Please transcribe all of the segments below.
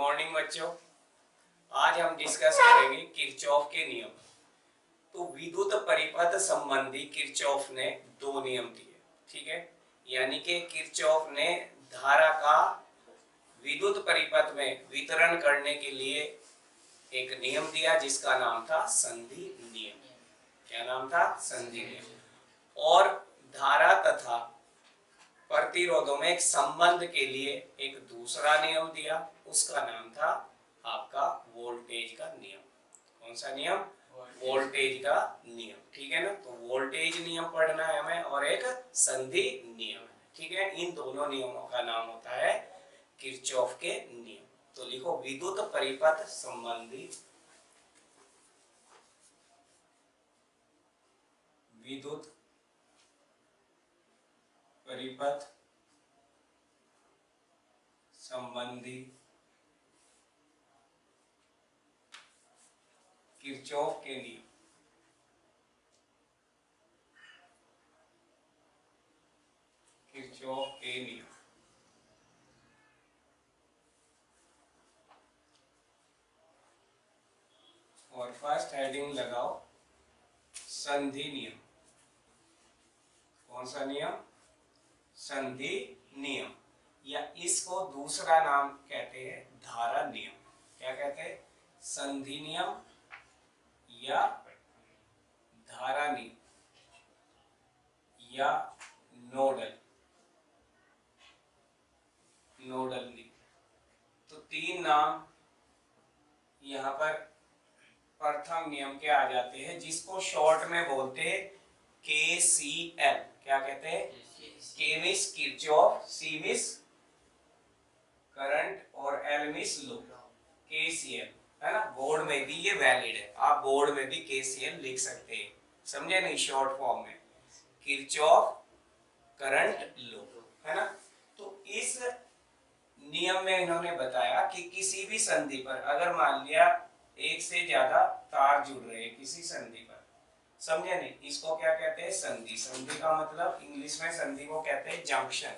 Morning बच्चों। आज हम डिस्कस करेंगे किरचॉफ के नियम। तो विद्युत परिपथ संबंधी किरचॉफ ने दो नियम दिए, ठीक है। यानी कि किरचॉफ ने धारा का विद्युत परिपथ में वितरण करने के लिए एक नियम दिया जिसका नाम था संधि नियम। क्या नाम था? संधि नियम। और धारा तथा प्रतिरोधों में एक संबंध के लिए एक दूसरा नियम दिया, उसका नाम था आपका वोल्टेज का नियम। कौन सा नियम? वोल्टेज का नियम, ठीक है ना। तो वोल्टेज नियम पढ़ना है हमें और एक संधि नियम, ठीक है। इन दोनों नियमों का नाम होता है किरचॉफ के नियम। तो लिखो विद्युत परिपथ संबंधी विद्युत परिपथ संबंधी किरचॉफ के नियम। किरचॉफ के नियम। और फर्स्ट हेडिंग लगाओ संधि नियम। कौन सा नियम? संधि नियम, या इसको दूसरा नाम कहते हैं धारा नियम। क्या कहते हैं? संधि नियम या धारा नियम या नोडल नियम। तो तीन नाम यहाँ पर प्रथम नियम के आ जाते हैं, जिसको शॉर्ट में बोलते हैं KCL। क्या कहते हैं? K means Kirchhoff, C means current और L मींस लॉ। KCL है ना। बोर्ड में भी ये वैलिड है, आप बोर्ड में भी KCL लिख सकते हैं, समझे नहीं? शॉर्ट फॉर्म में किरचॉफ करंट लॉ, है ना। तो इस नियम में इन्होंने बताया कि किसी भी संधि पर अगर मान लिया एक से ज्यादा तार जुड़ रहे हैं किसी संधि पर, समझे नहीं? इसको क्या कहते हैं? संधि। संधि का मतलब इंग्लिश में संधि को कहते हैं जंक्शन।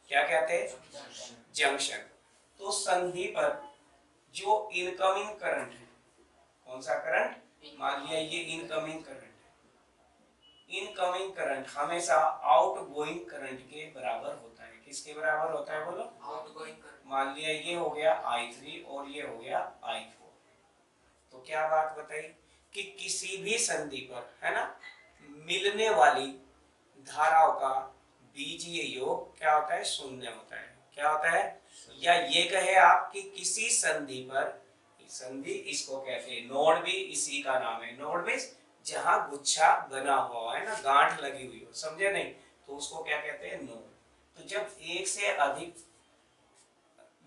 क्या कहते हैं? जंक्शन। तो संधि पर जो इनकमिंग करंट है, कौन सा करंट? मान लिया ये इनकमिंग करंट है। इनकमिंग करंट हमेशा आउटगोइंग करंट के बराबर होता है। किसके बराबर होता है बोलो? Outgoing current. मान लिया ये हो गया I3 और ये हो गया I4। तो क्या बात बताई कि किसी भी संधि पर, है ना, मिलने वाली धाराओं का बीजीय योग क्या होता है? शून्य होता है। क्या होता है? या ये कहे आप कि किसी संधि पर, संधि इसको कहते हैं नोड, भी इसी का नाम है। नोड मींस जहां गुच्छा बना हुआ है ना, गांठ लगी हुई हो, समझे नहीं? तो उसको क्या कहते हैं? नोड। तो जब एक से अधिक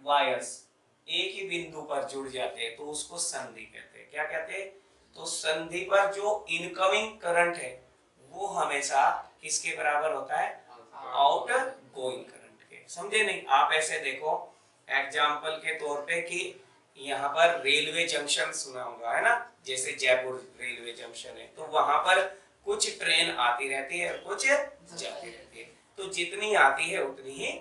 वायर्स एक ही बिंदु पर जुड़ जाते हैं तो उसको संधि कहते हैं। क्या कहते हैं? तो संधि पर जो इनकमिंग करंट है वो हमेशा किसके बराबर होता है? आउट गोइंग करंट के। समझे नहीं? आप ऐसे देखो एग्जाम्पल के तौर पे कि यहाँ पर रेलवे जंक्शन सुना होगा, है ना, जैसे जयपुर रेलवे जंक्शन है, तो वहां पर कुछ ट्रेन आती रहती है और कुछ जाती रहती है। तो जितनी आती है उतनी ही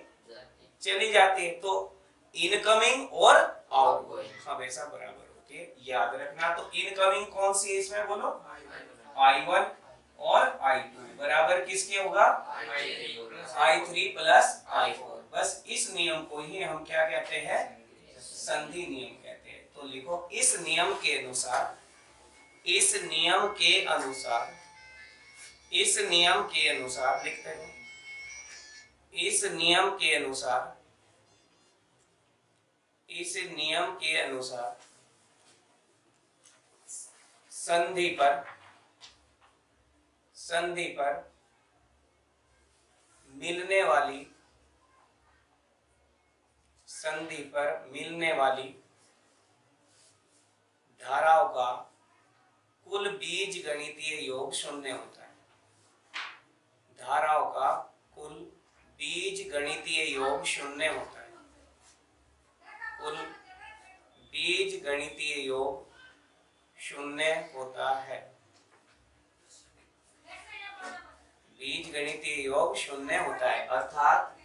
चली जाती है। तो इनकमिंग और आउटगोइंग हमेशा बराबर होती है, याद रखना। तो इनकमिंग कौन सी है इसमें बोलो? I1 और I2 बराबर किसके होगा? I3 plus I4। बस इस नियम को ही हम क्या कहते हैं? संधि नियम कहते हैं। तो लिखो इस नियम के अनुसार, इस नियम के अनुसार, इस नियम के अनुसार लिखते हैं, इस नियम के अनुसार, इस नियम के अनुसार संधि पर, संधि पर मिलने वाली, संधि पर मिलने वाली धाराओं का कुल बीज गणितीय योग शून्य होता है। धाराओं का कुल बीज गणितीय योग शून्य होता है। कुल बीज गणितीय योग शून्य होता है। बीज गणितीय योग शून्य होता है, अर्थात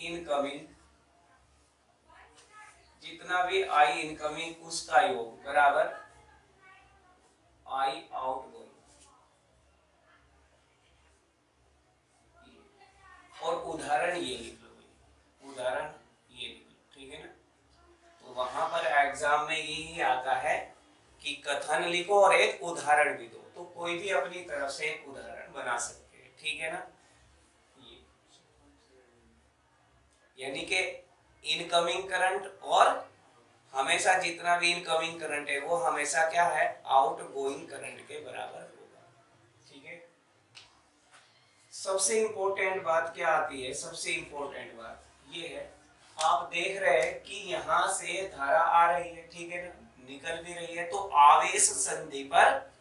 इनकमिंग, जितना भी आई इनकमिंग उसका योग बराबर आई आउटगोइंग। और उदाहरण ये लिख लो, उदाहरण ये लिख लो, ठीक है ना। तो वहां पर एग्जाम में यही आता है कि कथन लिखो और एक उदाहरण भी दो, तो कोई भी अपनी तरफ से एक उदाहरण बना सकते हैं, ठीक है ना। ये यानी कि इनकमिंग करंट, और हमेशा जितना भी इनकमिंग करंट है वो हमेशा क्या है, आउटगोइंग करंट के बराबर होगा, ठीक है। सबसे इंपॉर्टेंट बात क्या आती है, सबसे इंपॉर्टेंट बात ये है, आप देख रहे हैं कि यहां से धारा आ रही है, ठीक है ना, निकल भी रही है, तो आवेश संधि पर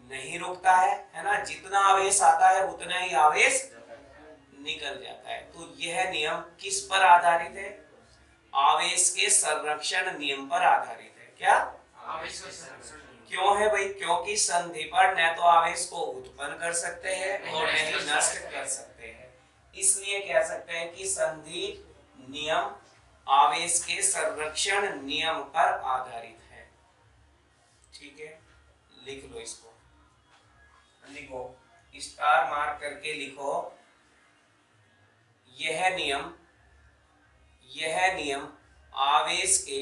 नहीं रुकता है ना, जितना आवेश आता है उतना ही आवेश निकल जाता है। तो यह नियम किस पर आधारित है, आवेश के संरक्षण नियम पर आधारित है। क्या आवेश के संरक्षण? क्यों है भाई, क्योंकि संधि पर न तो आवेश को उत्पन्न कर सकते हैं और न ही नष्ट कर सकते हैं, इसलिए कह सकते हैं कि संधि नियम आवेश के संरक्षण नियम पर आधारित है, ठीक है। लिख लो इसको, लिखो, स्टार मार्क करके लिखो, यह नियम आवेश के,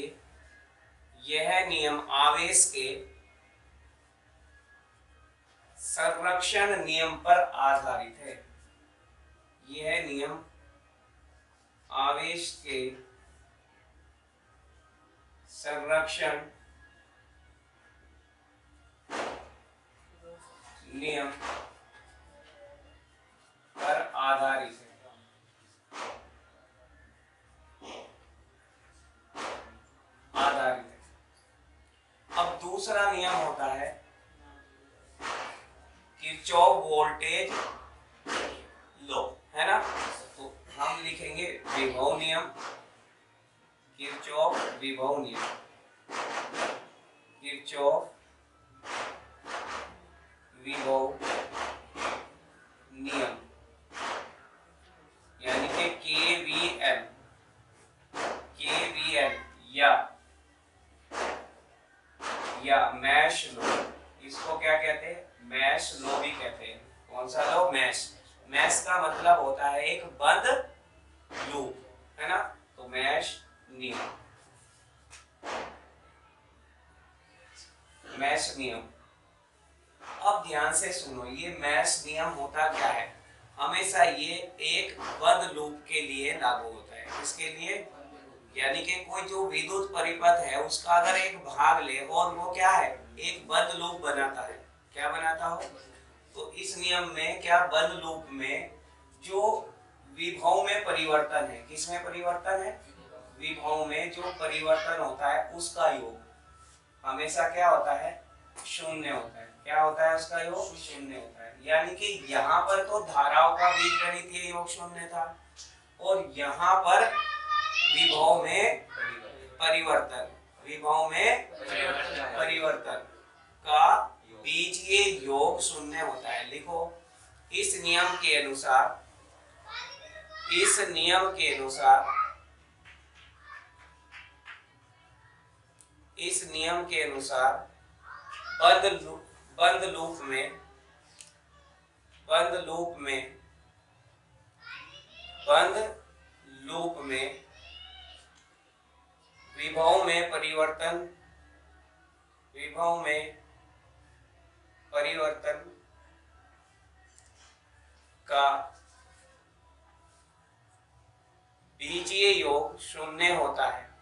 यह नियम आवेश के संरक्षण नियम पर आधारित है। यह नियम आवेश के संरक्षण नियम पर आधारित है। अब दूसरा नियम होता है किरचॉफ वोल्टेज लॉ, है ना। तो हम लिखेंगे विभव नियम, किरचॉफ विभव नियम, किरचॉफ विभव नियम, यानी कि केवीएल या मैश लॉ, इसको क्या कहते हैं, मैश लॉ भी कहते हैं। कौन सा लॉ, मैश। मैश का मतलब होता है एक बंद लूप, है ना, तो मैश नियम, मैश नियम। अब ध्यान से सुनो, ये मैश नियम होता क्या है, हमेशा ये एक बंद लूप के लिए लागू होता है। इसके लिए यानी कि कोई जो विद्युत परिपथ है उसका अगर एक भाग ले और वो क्या है, एक बंद लूप बनाता है, क्या बनाता हो, तो इस नियम में क्या, बंद लूप में जो विभव में परिवर्तन है, किसमें परिवर्तन है, विभव में जो परिवर्तन होता है उसका योग हमेशा क्या होता है, शून्य होता है। क्या होता है उसका योग, शून्य होता है। यानी कि यहाँ पर तो धाराओं का बीजगणितीय योग शून्य था, और यहाँ पर विभव में परिवर्तन, विभव में परिवर्तन का बीजीय योग शून्य होता है। लिखो, इस नियम के अनुसार, इस नियम के अनुसार, इस नियम के अनुसार बंद लूप में, बंद लूप में विभव में परिवर्तन, विभव में परिवर्तन का बीजीय योग शून्य होता है।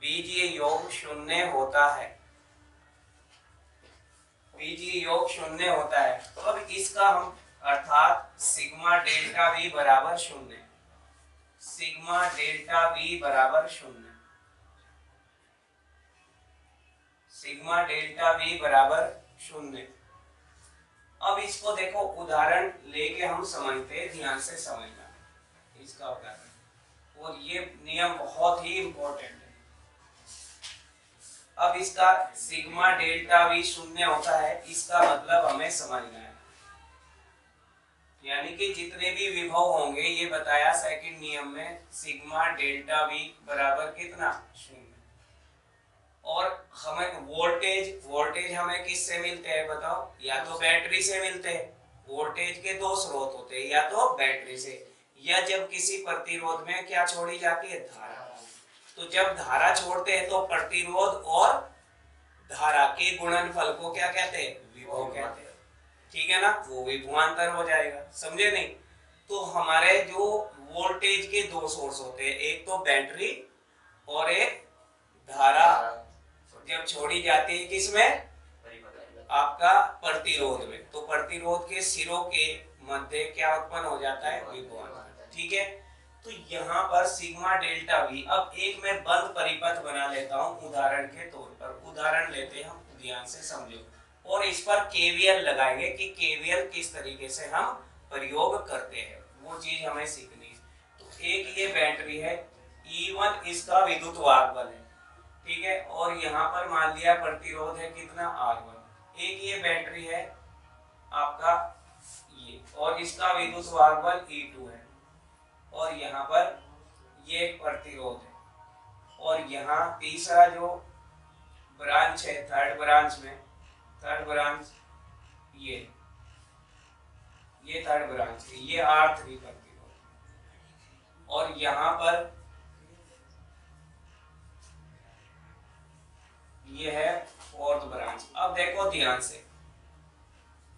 बीजीय योग शून्य होता है, बीजीय योग शून्य होता है। तो अब इसका हम अर्थात सिग्मा डेल्टा वी बराबर शून्य, सिग्मा डेल्टा वी बराबर शून्य, सिग्मा डेल्टा वी बराबर शून्य। अब इसको देखो, उदाहरण लेके हम समझते हैं, ध्यान से समझना इसका उदाहरण, और ये नियम बहुत ही इंपॉर्टेंट है। अब इसका सिग्मा डेल्टा वी शून्य होता है, इसका मतलब हमें समझना है। यानी कि जितने भी विभव होंगे ये बताया सेकंड नियम में, सिग्मा डेल्टा वी बराबर कितना, शून्य। और हमें वोल्टेज हमें किससे मिलते हैं बताओ, या तो बैटरी से मिलते हैं, वोल्टेज के दो स्रोत होते हैं, या तो बैटरी से, या जब किसी प्रतिरोध में क्या छोड़ी जाती है, धारा। तो जब धारा छोड़ते हैं तो प्रतिरोध और धारा के गुणनफल को क्या कहते हैं, विभव कहते हैं। ठीक है ना, वो विभवांतर हो जाएगा, समझे नहीं। तो हमारे जो वोल्टेज के दो सोर्स होते हैं, एक तो बैटरी और एक धारा, जब छोड़ी जाती है किसमें, आपका प्रतिरोध में, तो प्रतिरोध के सिरों के मध्य क्या उत्पन्न हो जाता है, विभवांतर। ठीक है, तो यहाँ पर सिग्मा डेल्टा वी, अब एक मैं बंद परिपथ बना लेता हूँ उदाहरण के तौर पर, उदाहरण लेते हैं हम, ध्यान से समझो, और इस पर केवीएल लगाएंगे कि केवीएल किस तरीके से हम प्रयोग करते हैं, वो चीज हमें सीखनी है। तो एक ये बैटरी है, E1 इसका विद्युत वाहक है, ठीक है, और यहाँ पर मान लिया प्रतिरोध है कितना, R1। एक ये बैटरी है आपका ये, और इसका विद्युत वाहक बल E2 है, और यहाँ पर ये एक प्रतिरोध है, और यहाँ तीसरा जो ब्रांच है, थर्ड ब्रांच ये थर्ड ब्रांच है, ये R3 प्रतिरोध, और यहाँ पर ये है फोर्थ ब्रांच। अब देखो ध्यान से,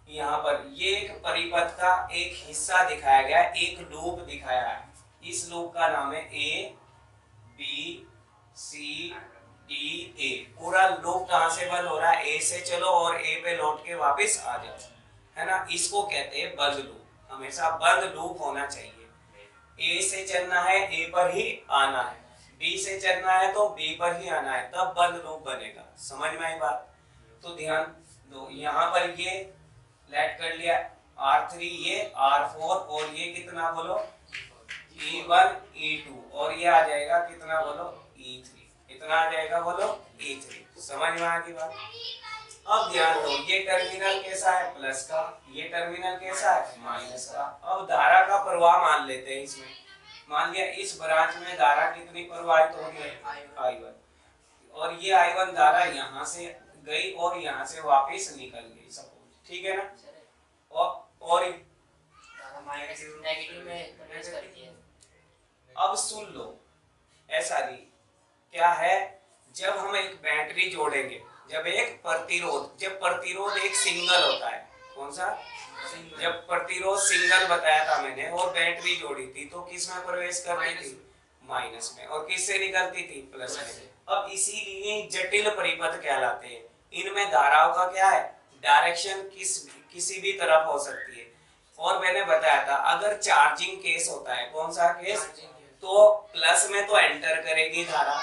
यहाँ पर ये एक परिपथ का एक हिस्सा दिखाया गया है, एक लूप दिखाया है, इस लूप का नाम है A B C D A। पूरा लूप कहाँ से बंद हो रहा है, A से चलो और A पे लौट के वापस आ जाओ, है ना, इसको कहते हैं बंद लूप। हमेशा बंद लूप होना चाहिए, A से चलना है A पर ही आना है, B से चलना है तो B पर ही आना है, तब बंद लूप बनेगा। समझ में आई बात। तो ध्यान दो, यहाँ पर ये लेट कर लिया R3, ये R4, और ये कितना बोलो, E1 E2, और ये आ जाएगा कितना बोलो, E3, इतना आ जाएगा बोलो, E3। समझ में आ गई बात। अब ध्यान दो, ये टर्मिनल कैसा है, प्लस का, ये टर्मिनल कैसा है, माइनस का। अब धारा का प्रवाह मान लेते हैं इसमें, मान लिया इस ब्रांच में धारा कितनी प्रवाहित हो रही है, I1, और ये I1 धारा यहाँ से गई और यहाँ से वापस निकल गई सपोज, ठीक है ना, और नेगेटिव में कन्वर्ट करती है। अब सुन लो, ऐसा नहीं, क्या है, जब हम एक बैटरी जोड़ेंगे, जब प्रतिरोध एक सिंगल होता है, कौन सा, जब प्रतिरोध सिंगल बताया था मैंने और बैटरी जोड़ी थी तो किस में प्रवेश कर रही थी, माइनस में, और किससे निकलती थी, प्लस में। अब इसीलिए जटिल परिपथ कहलाते हैं, इनमें धाराओं का क्या है, डायरेक्शन किसी भी तरफ हो सकती है। और मैंने बताया था अगर चार्जिंग केस होता है, कौन सा केस, तो प्लस में तो एंटर करेगी धारा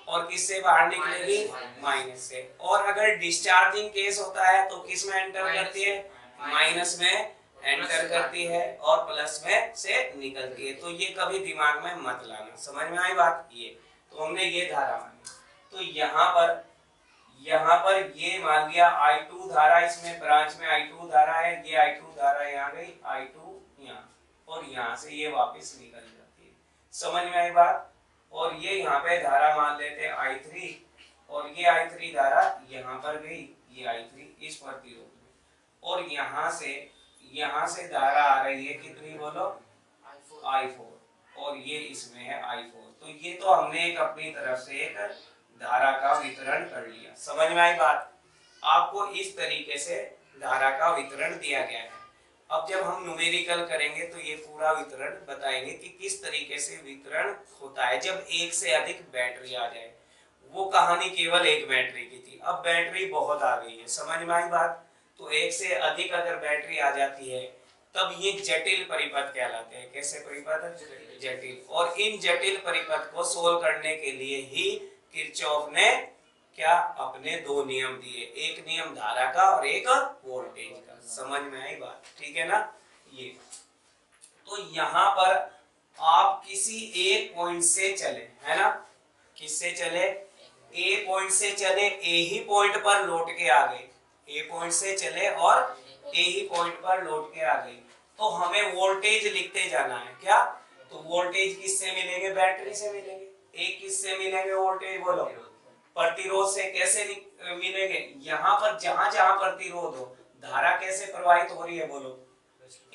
और किससे बाहर निकलेगी, माइनस से। और अगर डिस्चार्जिंग केस होता है तो किस में एंटर करती है, माइनस में एंटर करती है और प्लस में से निकलती है। तो ये कभी दिमाग में मत लाना, समझ में आई बात। ये तो हमने ये धारा मानी, तो यहाँ पर ये मान लिया I2 धारा, इसमें ब्रांच में I2 धारा है, ये I2 धारा यहाँ गई, I2 यहाँ, और यहाँ से ये वापस निकल जाती है। समझ में आई बात। और ये यहाँ पे धारा मान लेते हैं I3, और ये I3 धारा यहाँ पर गई, ये I3 इस प्रतिरोध में, और यहाँ से धारा आ रही है कितनी बोलो, I4, और ये इसमें है I4। तो ये तो हमने एक अपनी तरफ से एक धारा का वितरण कर लिया। समझ में आई बात। आपको इस तरीके से धारा का वितरण दिया गया है। अब जब हम न्यूमेरिकल करेंगे तो ये पूरा वितरण बताएंगे कि किस तरीके से वितरण होता है जब एक से अधिक बैटरी आ जाए। वो कहानी केवल एक बैटरी की थी, अब बैटरी बहुत आ गई है। समझ में आई बात। तो एक से अधिक अगर बैटरी आ जाती है तब ये जटिल परिपथ कहलाते हैं। कैसे परिपथ, जटिल। और इन जटिल परिपथ को सोल्व करने के लिए ही किरचॉफ ने क्या अपने दो नियम दिए, एक नियम धारा का और एक वोल्टेज का। समझ में आई बात, ठीक है ना। ये तो यहाँ पर आप किसी एक पॉइंट से चले, है ना, किससे चले, ए पॉइंट से चले, ए ही पॉइंट पर लौट के आ गए, ए पॉइंट से चले और ए ही पॉइंट पर लौट के आ गए, तो हमें वोल्टेज लिखते जाना है। क्या? तो वोल्टेज किससे मिलेंगे? बैटरी से मिलेंगे। एक किससे मिलेंगे वोल्टेज? बोलो। प्रतिरोध से। कैसे मिलेंगे? यहाँ पर जहां जहां प्रतिरोध हो, धारा कैसे प्रवाहित हो रही है? बोलो।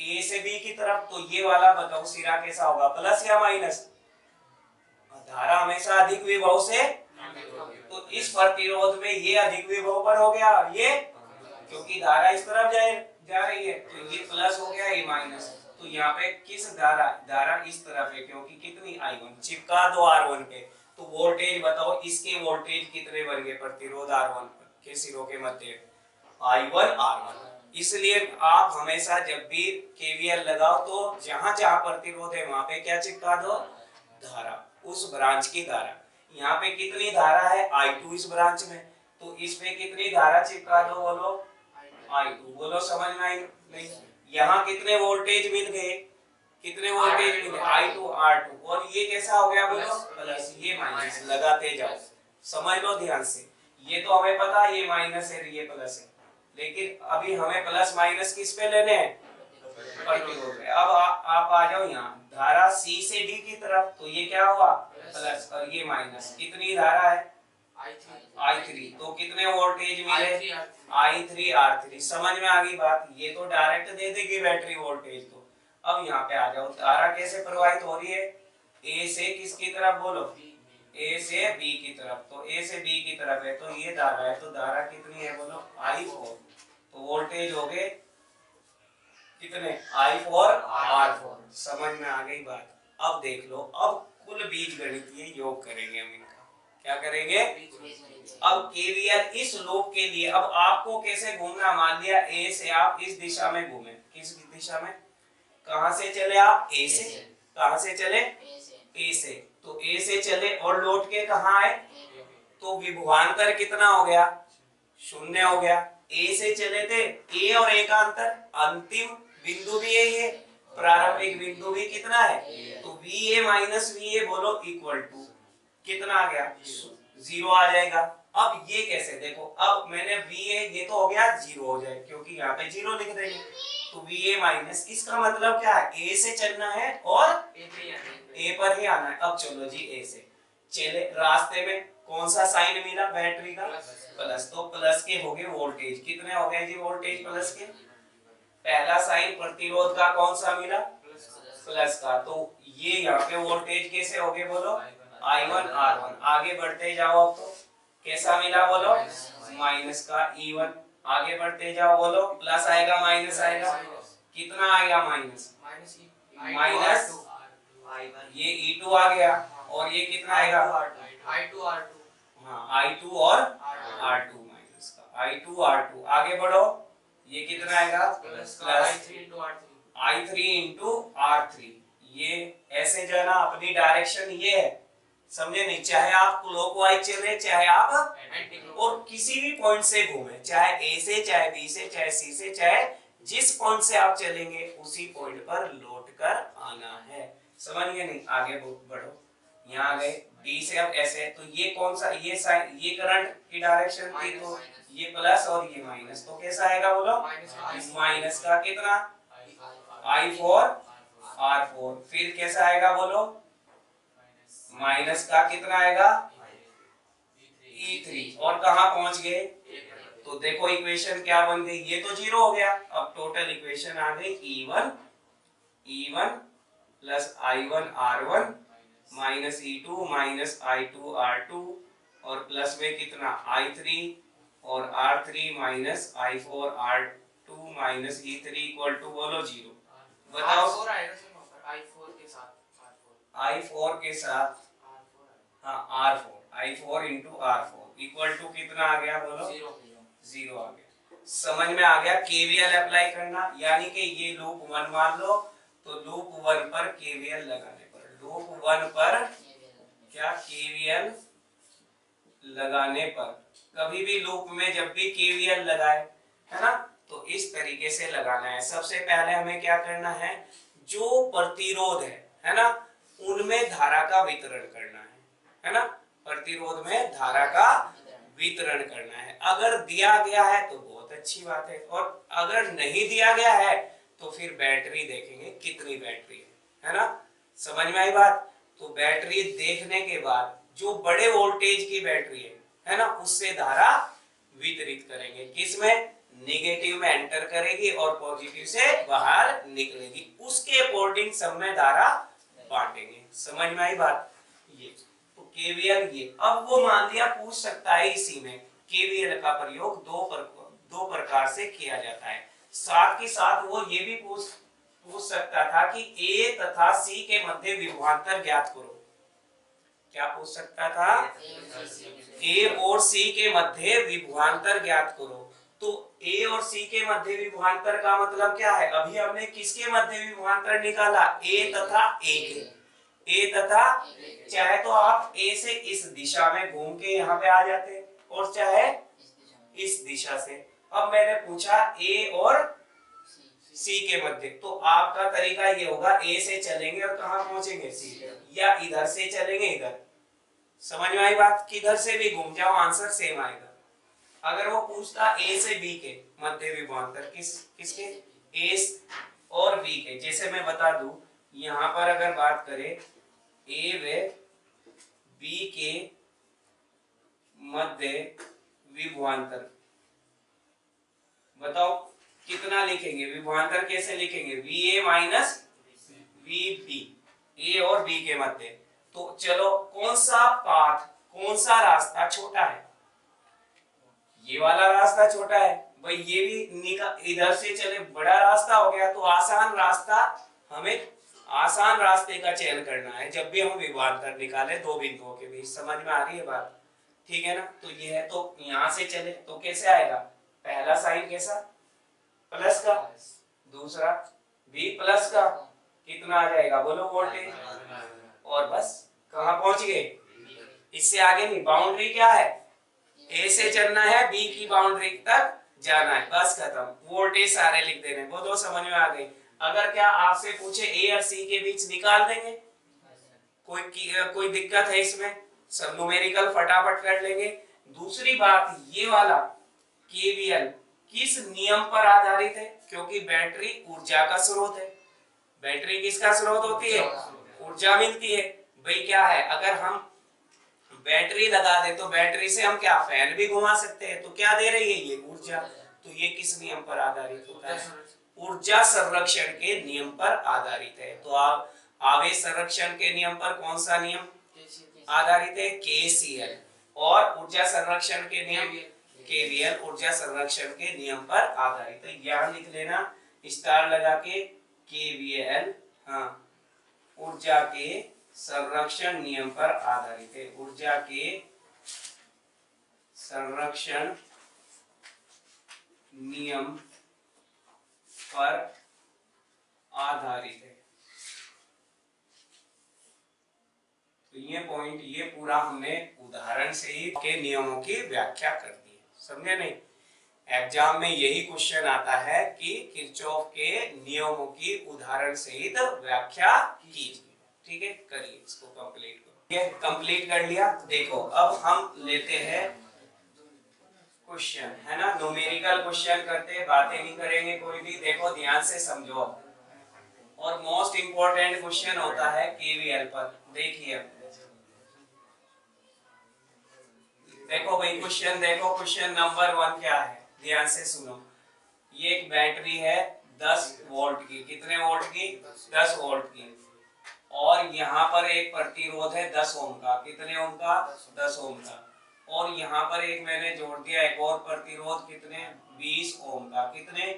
ए से बी की तरफ। तो ये वाला बताओ सिरा कैसा होगा, प्लस या माइनस? धारा हमेशा अधिक विभव से, तो इस प्रतिरोध में ये अधिक विभव पर हो गया, ये क्योंकि धारा इस तरफ जा रही है, तो ये प्लस हो गया, ये माइनस। तो यहाँ पे किस धारा इस तरफ है, क्योंकि कितनी I1 चिपका दो R1 पे। तो वोल्टेज बताओ, इसके वोल्टेज कितने बन गए? प्रतिरोध R1 के सिरों के मध्य I1 R1। इसलिए आप हमेशा जब भी KVL लगाओ तो जहां जहां प्रतिरोध है वहां पे क्या चिपका दो? धारा, उस ब्रांच की धारा। यहाँ पे कितनी धारा है? I2 इस ब्रांच में, तो इस पे कितनी धारा चिपका दो? बोलो I2। बोलो समझ में आई नहीं? यहाँ कितने वोल्टेज मिल गए? कितने वोल्टेज मिले? I2 R2। और ये कैसा हो गया? बोलो प्लस, ये माइनस। लगाते जाओ, समझ लो ध्यान से। ये तो हमें पता है ये माइनस है, ये प्लस है, लेकिन अभी हमें प्लस माइनस किस पे लेने हैं? प्रतिरोध पे। अब आप आ जाओ यहाँ, धारा C से D की तरफ, तो ये क्या हुआ? प्लस, और ये माइनस। कितनी धारा है? I3। तो कितने वोल्टेज मिले? I3 R3। समझ में आ गई बात? ये तो डायरेक्ट दे देगी बैटरी वोल्टेज। तो अब यहाँ पे आ जाओ, धारा कैसे प्रवाहित हो रही है? A से किसकी तरफ? बोलो A से B की तरफ। तो A से B की तरफ है, तो ये धारा है, तो धारा कितनी है? बोलो I4। तो वोल्टेज हो गए कितने? I4 R4। समझ में आ गई बात? अब देख लो, अब कुल बीजगणितीय योग करेंगे हम इनका। क्या करेंगे? अब KVL इस लूप के लिए अब आपको कैसे घूमना? मान लिया A से आप इस दिशा में घूमे, किस दिशा में? कहां से चले आप? A से। कहां से चले? A से। तो A से चले और लौट के कहां आए? तो विभवांतर कितना हो गया? 0 हो गया। A से चले थे, A और A का अंतर, अंतिम बिंदु भी यही है, प्रारंभिक बिंदु भी कितना है? तो VA माइनस VA बोलो इक्वल टू कितना आ गया? 0 आ जाएगा। अब ये कैसे? देखो, अब मैंने VA, ये तो हो गया 0 हो जाए, क्योंकि यहाँ पे 0 लिख देंगे। तो VA माइनस, इसका मतलब क्या है? A से चलना है और A पर ही आना है। अब चलो जी A से चले, रास्ते में कौन सा साइन मिला? बैटरी का प्लस। तो प्लस के हो गए वोल्टेज, कितने हो गए जी वोल्टेज प्लस के? पहला साइन प्रतिरोध का कौन सा मिला? प्लस का। तो ये यहाँ पे वोल्टेज कैसे हो गए? बोलो I1 R1। आगे बढ़ते जाओ, अब तो कैसा मिला? बोलो माइनस का E1। आगे बढ़ते जाओ, बोलो प्लस आएगा माइनस आएगा, कितना आएगा? माइनस माइनस, ये E2 आ गया, और ये कितना आएगा? I2 R2। हाँ, I2 और R2 माइनस का I2 R2। आगे बढ़ो, ये कितना आएगा? Plus I3 into R3। ये ऐसे जाना, अपनी डायरेक्शन ये है, समझे नहीं? चाहे आप क्लॉकवाइज चले, चाहे आप और किसी भी पॉइंट से घूमे, चाहे A से, चाहे B से, चाहे C से, चाहे जिस पॉइंट से आप चलेंगे उसी पॉइंट पर लौट कर आना है। समझ गए नहीं? आगे बढ़ो, यहाँ आ गए B से, अब ऐसे, तो ये कौन सा? ये करंट की डायरेक्शन थी, तो ये प्लस और ये माइनस, तो कैसा आएगा? बोलो माइनस का कितना? I4 R4। फिर कैसा आएगा? बोलो माइनस का कितना आएगा? E3। और कहां पहुंच गए? तो देखो इक्वेशन क्या बन गई? ये तो 0 हो गया। अब टोटल इक्वेशन आ गई E1 plus I1 R1 minus E2 minus I2 R2, और प्लस में कितना? I3 और R3 minus I4 R2 minus E3 equal to बोलो 0। बताओ I4 के साथ, हाँ R4, I4 into R4 equal to कितना आ गया? बोलो 0 आ गया। समझ में आ गया? KVL अप्लाई करना, यानी कि ये लूप 1 मान लो, तो लूप 1 पर KVL लगाने पर, लूप 1 पर क्या? KVL लगाने पर, कभी भी लूप में जब भी KVL लगाए, है ना, तो इस तरीके से लगाना है। सबसे पहले हमें क्या करना है? जो प्रतिरोध है ना, उनमें धारा का वितरण करना है ना, प्रतिरोध में धारा का वितरण करना है। अगर दिया गया है तो बहुत अच्छी बात है, और अगर नहीं दिया गया है तो फिर बैटरी देखेंगे कितनी बैटरी है ना। समझ में आई बात। तो बैटरी देखने के बाद जो बड़े वोल्टेज की बैटरी है ना, उससे धारा वितरित करेंगे। किसमें? नेगेटिव में एंटर करेगी और पॉजिटिव से बाहर निकलेगी, उसके अकॉर्डिंग सब में धारा बांटेंगे। समझ में आई बात। ये तो केवीएल ये। अब वो मान लिया पूछ सकता है इसी में केवीएल का प्रयोग दो प्रकार से किया जाता है। साथ ही साथ वो ये भी पूछ सकता था कि ए तथा सी के मध्य विभवांतर ज्ञात करो। क्या पूछ सकता था? ए और सी के मध्य विभवांतर ज्ञात करो। तो ए और सी के मध्य विभवांतर का मतलब क्या है? अभी हमने किसके मध्य विभवांतर निकाला? ए तथा ए के। ए तथा, चाहे तो आप ए से इस दिशा में घूम के यहाँ पे आ जाते और चाहे इस दिशा से। अब मैंने पूछा ए और सी के मध्य, तो आपका तरीका ये होगा ए से चलेंगे और कहां पहुंचेंगे? सी पे, या इधर से चलेंगे इधर। समझ में आई बात। किधर से भी घूम जाओ आंसर सेम आएगा। अगर वो पूछता ए से बी के मध्य विभवांतर, किसके? ए और बी के, जैसे मैं बता दूं यहां पर अगर बात करें ए व बी के मध्य विभवांतर, बताओ कितना लिखेंगे? विभवांतर कैसे लिखेंगे? V A minus V B, A और बी के मध्य। तो चलो कौन सा पाथ, कौन सा रास्ता छोटा है? ये वाला रास्ता छोटा है भाई। ये भी इधर से चले, बड़ा रास्ता हो गया। तो आसान रास्ता, हमें आसान रास्ते का चयन करना है जब भी हम विभवांतर निकाले दो बिंदुओं के बीच। समझ में आ रही है बात? ठीक है ना। तो ये है, तो यहां से चले तो कैसे आएगा? पहला साइन कैसा? प्लस का, दूसरा भी प्लस का। कितना आ जाएगा बोलो? वोल्टेज। और बस कहां पहुंच गए? इससे आगे नहीं। बाउंड्री क्या है? ए से चलना है, बी की बाउंड्री तक जाना है, बस खत्म। वोल्टेज सारे लिख देने। वो दो समझ में आ गई। अगर क्या आपसे पूछे ए और सी के बीच, निकाल देंगे? कोई दिक्कत है इसमें? सब न्यूमेरिकल फटाफट कर लेंगे। दूसरी बात, ये वाला केवीएल किस नियम पर आधारित है? क्योंकि बैटरी ऊर्जा का स्रोत है। बैटरी किसका स्रोत होती है? ऊर्जा मिलती है भाई। क्या है, अगर हम बैटरी लगा दे तो बैटरी से हम क्या फैन भी घुमा सकते हैं। तो क्या दे रही है? ये ऊर्जा। तो ये किस नियम पर आधारित होता है? ऊर्जा संरक्षण के नियम पर आधारित है। तो आप आवेश संरक्षण के नियम पर कौन सा नियम आधारित है? केसीएल। और ऊर्जा संरक्षण के नियम केवीएल, ऊर्जा संरक्षण के नियम पर आधारित है। यहाँ लिख लेना स्टार लगा के केवीएल, हाँ, ऊर्जा के संरक्षण नियम पर आधारित है। ऊर्जा के संरक्षण नियम पर आधारित है। तो ये पॉइंट, ये पूरा हमने उदाहरण से ही के नियमों की व्याख्या कर दी है। समझे नहीं? एग्जाम में यही क्वेश्चन आता है कि किरचॉफ के नियमों की उदाहरण सहित व्याख्या कीजिए। ठीक है, करिए इसको कंप्लीट करो। ठीक है, कंप्लीट कर लिया। देखो अब हम लेते हैं क्वेश्चन, है ना। न्यूमेरिकल क्वेश्चन करते, बातें नहीं करेंगे कोई भी। देखो ध्यान से समझो। और मोस्ट इंपोर्टेंट क्वेश्चन होता है केवीएल पर। देखिए देखो भाई क्वेश्चन देखो, क्वेश्चन नंबर 1 क्या है? ध्यान से सुनो। ये एक बैटरी है 10 वोल्ट की। कितने वोल्ट की? 10 वोल्ट की। और यहाँ पर एक प्रतिरोध है 10 ओम का। कितने ओम का? 10 ओम का। और यहाँ पर एक मैंने जोड़ दिया एक और प्रतिरोध, कितने? 20 ओम का। कितने?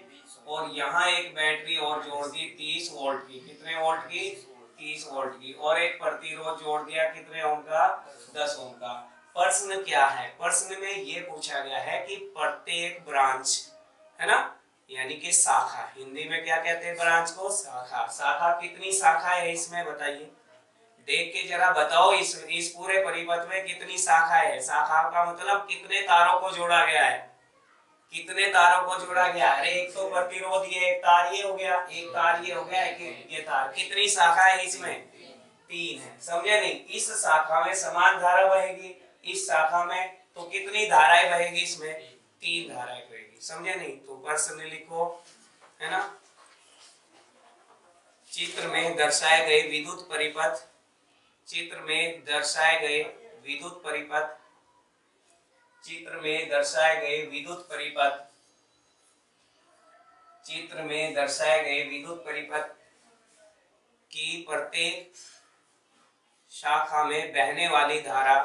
और यहाँ एक बैटरी और जोड़ दी 30 वोल्ट की। कितने वोल्ट की? 30 वोल्ट की। और एक प्रतिरोध जोड़ दिया, कितने ओम का? 10 ओम का। प्रश्न क्या है? प्रश्न में ये पूछा गया है कि प्रत्येक ब्रांच, है ना, यानी कि शाखा, हिंदी में क्या कहते हैं ब्रांच को? शाखा। शाखा कितनी शाखा है इसमें बताइए? देख के जरा बताओ, इस पूरे परिपथ में कितनी शाखा है? शाखा का मतलब कितने तारों को जोड़ा गया है? कितने तारों को जोड़ा गया? अरे एक तो प्रतिरोध, ये एक तार ये हो गया, एक तार ये हो गया, एक ये तार। कितनी शाखा है इसमें? 3 है। समझे नहीं? इस शाखा में समान धारा बहेगी, इस शाखा में तो कितनी धाराएं बहेगी? इसमें 3 धाराएं बहेगी। समझे नहीं? तो प्रश्न लिखो, है ना। चित्र में दर्शाए गए विद्युत परिपथ, चित्र में दर्शाए गए विद्युत परिपथ, चित्र में दर्शाए गए विद्युत परिपथ, चित्र में दर्शाए गए विद्युत परिपथ की प्रत्येक शाखा में बहने वाली धारा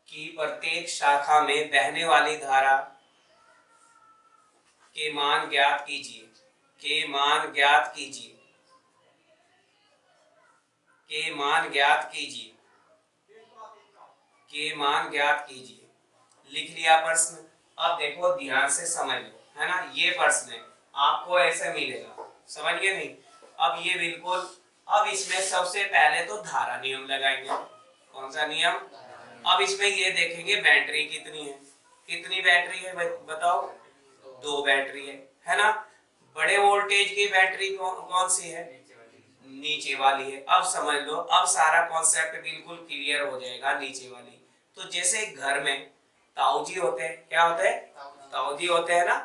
की प्रत्येक शाखा में बहने वाली धारा के मान ज्ञात कीजिए, के मान ज्ञात कीजिए, के मान ज्ञात कीजिए, के मान ज्ञात कीजिए। लिख लिया प्रश्न। अब देखो ध्यान से समझ लो, है ना, ये प्रश्न है, आपको ऐसे मिलेगा, समझ गए नहीं। अब ये बिल्कुल, अब इसमें सबसे पहले तो धारा नियम लगाएंगे। कौन सा नियम? अब इसमें ये देखेंगे बैटरी कितनी है, कितनी बैटरी है बताओ? 2 बैटरी है ना। बड़े वोल्टेज की बैटरी कौन सी है? नीचे वाली है। अब समझ लो, अब सारा कॉन्सेप्ट बिल्कुल क्लियर हो जाएगा। नीचे वाली तो जैसे घर में ताऊजी होते हैं, क्या होते हैं? ताऊजी होते हैं ना।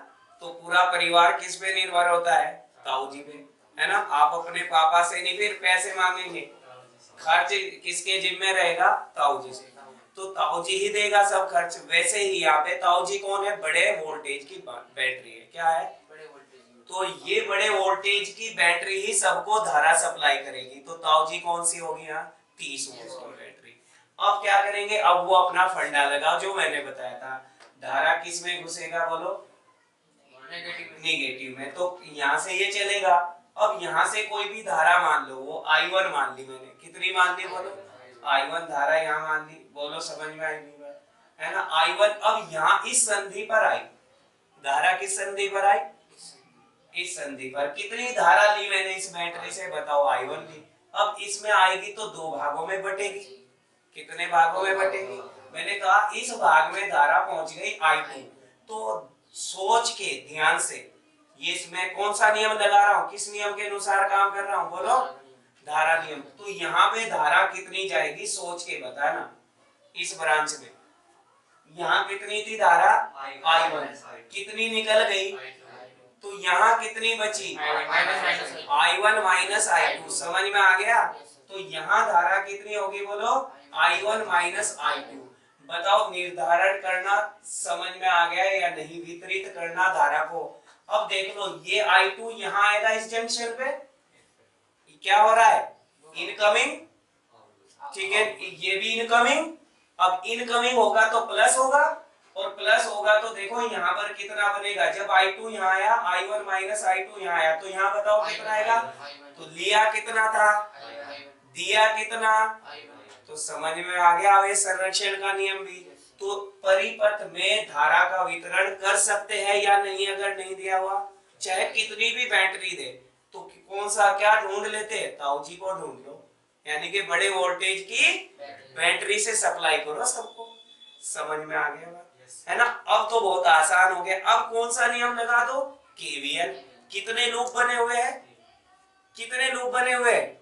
तो पूरा परिवार किस पे निर्भर होता है? ताऊजी पे, है ना। आप अपने पापा से नहीं फिर पैसे मांगेंगे, खर्च किसके जिम्मे रहेगा? ताऊजी से। तो ताऊजी ही देगा सब खर्च। वैसे ही यहाँ पे ताऊजी कौन है? बड़े वोल्टेज की बैटरी है। क्या है? तो ये बड़े वोल्टेज की बैटरी ही सबको धारा सप्लाई करेगी। तो ताऊजी कौन सी होगी यहाँ? 30 वोल्ट की बैटरी। अब क्या करेंगे? अब वो अपना फंडा लगाओ जो मैंने बताया था। धारा किस में घुसेगा बोलो? नेगेटिव में। तो यहाँ से ये चलेगा। अब यहाँ से कोई भी धारा मान लो, वो I1 मान ली मैंने। कितनी मान ली बोलो? I1 धारा यहाँ मान ली। बोलो समझ में आई नहीं बात? है ना। I1 अब यहाँ इस संधि पर आई धारा। किस संधि पर आई? इस संधि पर। कितनी धारा ली मैंने इस बैटरी से बताओ? I1 ली। अब इसमें आएगी तो 2 भागों में बटेगी। कितने भागों में बटेगी? मैंने कहा इस भाग में धारा पहुंच गई I2। तो सोच के ध्यान से, ये इसमें कौन सा नियम लगा रहा हूं? किस नियम के अनुसार काम कर रहा हूं बोलो? धारा नियम। तो यहाँ पे धारा कितनी जाएगी सोच के बताना। इस ब्रांच में यहाँ कितनी थी धारा? I1। कितनी निकल गई? तो यहाँ कितनी बची? I1 minus I2। समझ में आ गया? तो यहाँ धारा कितनी होगी बोलो? I1 minus I2। बताओ निर्धारण करना समझ में आ गया या नहीं? वितरित करना धारा को। अब देख लो, ये I2 यहाँ आएगा इस जंक्शन पे। क्या हो रहा है? इनकमिंग। ठीक है, ये भी इनकमिंग। अब इनकमिंग होगा तो प्लस होगा, और प्लस होगा तो देखो यहाँ पर कितना बनेगा? जब I2 यहाँ आया, I1 माइनस I2 यहाँ आया, तो यहाँ बताओ कितना आएगा? तो लिया कितना था? दिया कितना? तो समझ में आ गया आवेश संरक्षण का नियम भी। तो परिपथ में धारा का वितरण कर सकते हैं या नहीं? अगर नहीं दिया हुआ, चाहे कितनी भी बैटरी दे, तो कौन सा क्या ढूंढ लेते हैं? ताऊजी को ढूंढ लो। यानी कि बड़े वोल्टेज की बैटरी से सप्लाई करो सबको। समझ में आ गया बात? है ना। अब तो बहुत आसान हो गया। अब कौन सा नियम लगा दो? केवीएल। कितने लूप बने हुए हैं? कितने लूप बने हुए हैं?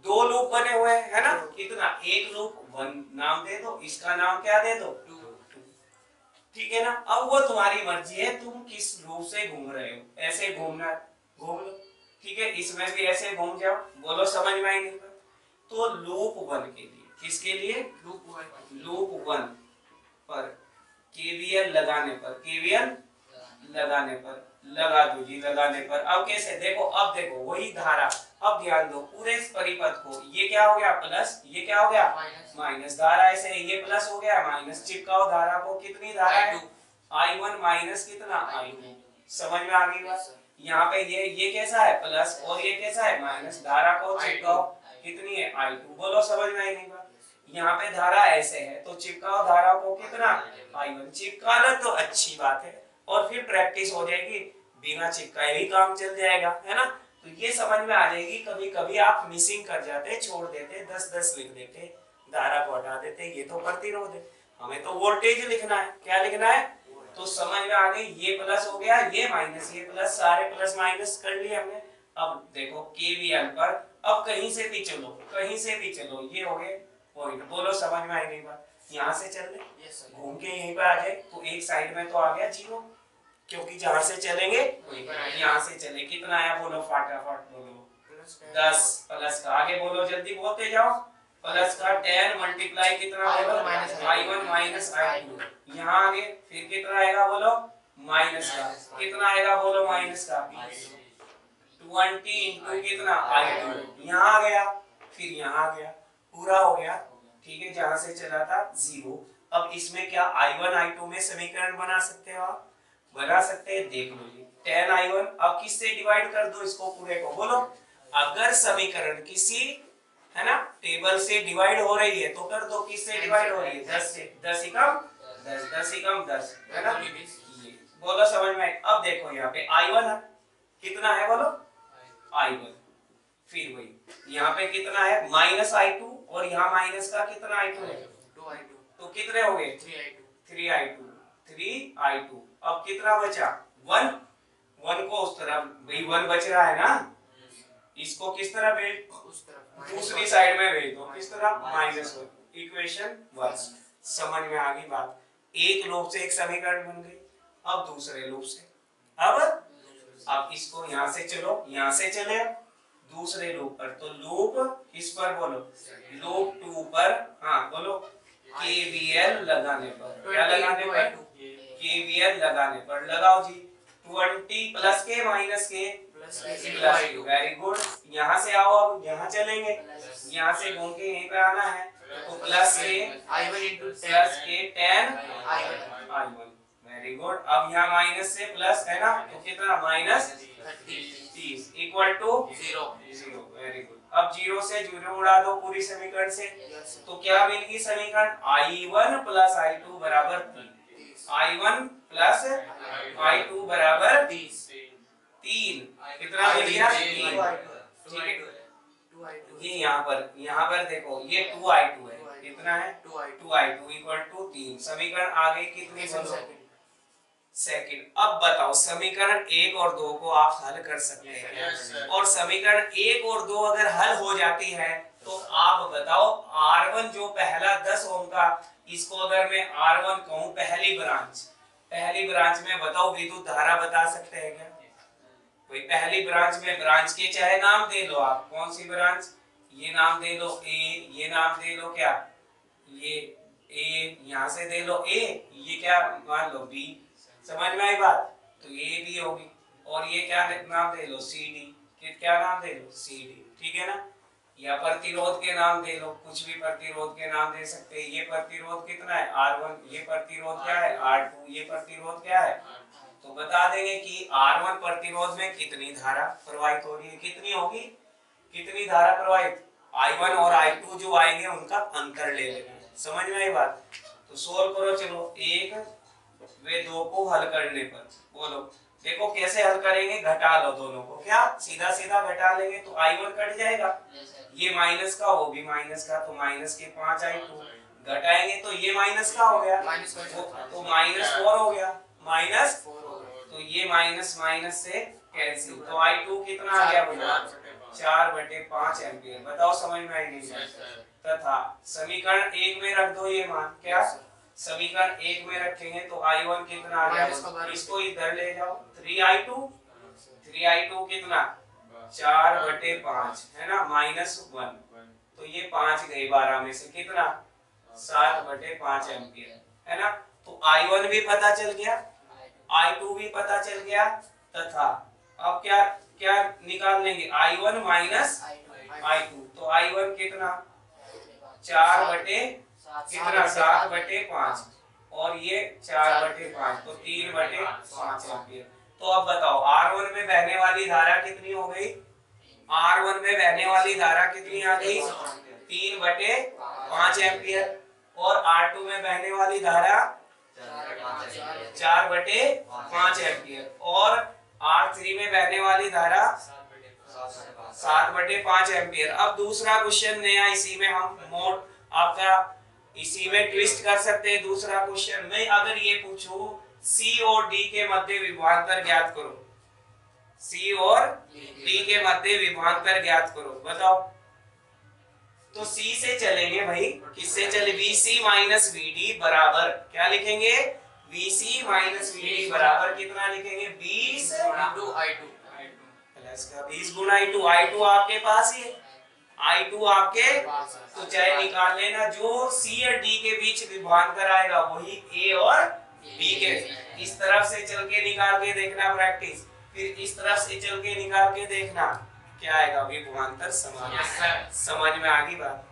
2 लूप बने हुए हैं, है ना। कितना? एक लूप 1 नाम दे दो, इसका नाम क्या दे दो? 2। ठीक है ना। अब वो तुम्हारी मर्जी है, तुम किस लूप से घूम रहे हो। ऐसे घूमना घूम लो, ठीक है। इसमें भी ऐसे घूम जाओ। बोलो समझ में आई नहीं? तो लूप 1 के लिए, किसके लिए? लूप 1 पर केवीएल लगाने पर, केवीएल लगाने पर, लगा दो जी लगाने पर। अब कैसे? देखो, अब देखो वही धारा। अब ध्यान दो पूरे परिपथ को। ये क्या हो गया? प्लस। ये क्या हो गया? माइनस। धारा ऐसे ये प्लस हो गया, माइनस। चिपकाओ धारा को। कितनी धारा है? I1 माइनस कितना? I2। समझ में आ गई बात? यहाँ पे ये कैसा है? प्लस, और ये कैसा है? माइनस। धारा को चिपकाओ। कितनी है? I2। बोलो समझ में आई नहीं बात? यहाँ पे धारा ऐसे है, तो चिपकाओ धारा को। कितना? I1। चिपका लो तो अच्छी बात है, और फिर प्रैक्टिस हो जाएगी। बिना चिपकाए भी काम चल जाएगा, है ना। तो ये समझ में आ जाएगी। कभी कभी आप मिसिंग कर जाते, छोड़ देते, 10-10 लिख देते, धारा को हटा देते। ये तो प्रतिरोध है, हमें तो वोल्टेज लिखना है। क्या लिखना है? तो समझ में आ गई। ये प्लस हो गया, ये माइनस, ये प्लस, सारे प्लस माइनस कर लिए हमने। अब देखो केवीएल पर, अब कहीं से भी चलो, कहीं से भी चलो, ये हो गए पॉइंट। बोलो समझ में आई नहीं बात? यहाँ से चल ले, घूम के यहीं पे आ जाए, तो एक साइड में तो आ गया 0। क्योंकि जहां से चलेंगे यहाँ से चले। कितना आया बोलो फटाफट बोलो। 10 प्लस का आगे बोलो जल्दी बोलते जाओ। प्लस का 10 मल्टीप्लाई कितना बोलो i1 माइनस i2 यहाँ आगे फिर कितना आएगा बोलो माइनस का कितना आएगा बोलो माइनस का 20 इंटू कितना i2 यहाँ आ गया फिर यहाँ आ गया पूरा हो गया। ठीक है जहां से चला था 0। अब इसमें क्या i1 i2 में समीकरण बना सकते हो आप बना सकते हैं देख लो जी 10 i1 अब किससे डिवाइड कर दो इसको पूरे को बोलो। अगर समीकरण किसी है ना टेबल से डिवाइड हो रही है तो कर दो किससे डिवाइड हो रही है 10 से 10 एकम 10 एकम 10 है ना ये बोलो समझ में। अब देखो यहाँ पे i1 है कितना है बोलो i1 फिर वही यहाँ पे कितना है माइनस i2 और यहाँ माइनस का कितना i2 है 2i2 तो कितने हो गए 3i2 अब कितना बचा 1 को उस तरफ भाई 1 बच रहा है ना इसको किस तरह भेज उस तरफ दूसरी साइड में भेज दो किस तरह -1 इक्वेशन 1 समझ में आ गई बात। एक लूप से एक समीकरण बन गई। अब दूसरे लूप से अब इसको यहाँ से चलो यहाँ से चले दूसरे लूप पर तो लूप किस पर बोलो लूप 2 पर हाँ बोलो KVL लगाने पर क्या लगाने पर KVL लगाने पर लगाओ जी 20 प्लस के माइनस के प्लस वेरी गुड। यहाँ से आओ अब यहाँ चलेंगे यहाँ से घूम के यहीं पे आना है तो प्लस के प्लस के 10 i1 वेरी गुड। अब यहाँ माइनस से प्लस है ना तो कितना -30 इक्वल टू 0 वेरी गुड। अब 0 से 0 उड़ा दो पूरी समीकरण से तो क्या मिलेगी समीकरण i1 प्लस i2 बराबर 3 i1 प्लस i2 बराबर 3 कितना मिल गया 3 ये यहाँ पर देखो ये 2i2 है कितना है 2i2 इक्वल टू 3 समीकरण आगे कितने सेकंड। अब बताओ समीकरण 1 और 2 को आप हल कर सकते हैं और समीकरण 1 और 2 अगर हल हो जाती है तो आप बताओ R1 जो पहला 10 ओम का इसको अगर मैं R1 कहूं पहली ब्रांच में बताओ विद्युत धारा बता सकते हैं क्या कोई पहली ब्रांच में ब्रांच के चाहे नाम दे लो आप कौन सी ब्रांच ये नाम दे लो A ये नाम दे लो क्या ये A यहाँ से दे लो A ये क्या मान लो B समझ में आई बात तो ये भी होगी और ये क्या नाम दे लो CD क्या नाम दे लो CD ठीक है ना या प्रतिरोध के नाम दे लो कुछ भी प्रतिरोध के नाम दे सकते हैं। ये प्रतिरोध कितना है R1 ये प्रतिरोध क्या है R2 ये प्रतिरोध क्या है तो बता देंगे कि R1 प्रतिरोध में कितनी धारा प्रवाहित हो रही है कितनी होगी कितनी धारा प्रवाहित I1 और I2 जो आएंगे उनका अंतर ले लेना समझ में आई बात। तो सोल्व करो चलो 1 व 2 को हल करने पर बोलो देखो कैसे हल करेंगे घटा लो दोनों को क्या सीधा सीधा घटा लेंगे तो i1 कट जाएगा ये माइनस का वो भी माइनस का तो माइनस के 5i2 घटाएंगे तो ये माइनस का हो गया तो -4 हो गया तो ये माइनस माइनस से कैंसिल तो i2 कितना आ गया बोलो 4/5 एम्पीयर। बताओ समझ में आई नहीं तथा समीकरण 1 में रख दो ये मान क्या समीकरण 1 में रखेंगे तो i1 कितना आ गया इसको इधर ले जाओ 3i2 कितना 4/5 है ना -1 तो ये 5 गए 12 में से कितना 7/5 एम्पीयर है ना। तो i1 भी पता चल गया i2 भी पता चल गया तथा अब क्या क्या निकाल लेंगे i1 माइनस i2 तो i1 कितना 7/5 और ये 4/5 तो 3/5 एम्पीयर। तो अब बताओ R1 में बहने वाली धारा कितनी हो गई R1 में बहने वाली धारा कितनी आ गई 3/5 एम्पीयर और R2 में बहने वाली धारा 4/5 एम्पीयर और R3 में बहने वाली धारा 7/5 एम्पीयर। अब दूसरा क्वेश्चन नया इसी में हम मोड आपका इसी में ट्विस्ट कर सकते हैं। दूसरा क्वेश्चन में अगर ये पूछूं C और D के मध्य विभवांतर ज्ञात करो C और D के मध्य विभवांतर ज्ञात करो बताओ। तो C से चलेंगे भाई किससे चले VC माइनस VD बराबर क्या लिखेंगे BC माइनस VD बराबर कितना लिखेंगे 20 इंटू I2 प्लस का 20 गुना I2 आपके पास ही है, I2 आपके, तो चाहे निकाल लेना जो C और D के बीच विभाजन कराएगा वही A और B के, इस तरफ से चल के निकाल के देखना प्रैक्टिस, फिर इस तरफ से चल के निकाल के देखना क्या आएगा, विभवांतर समान। समझ में आ गई बात?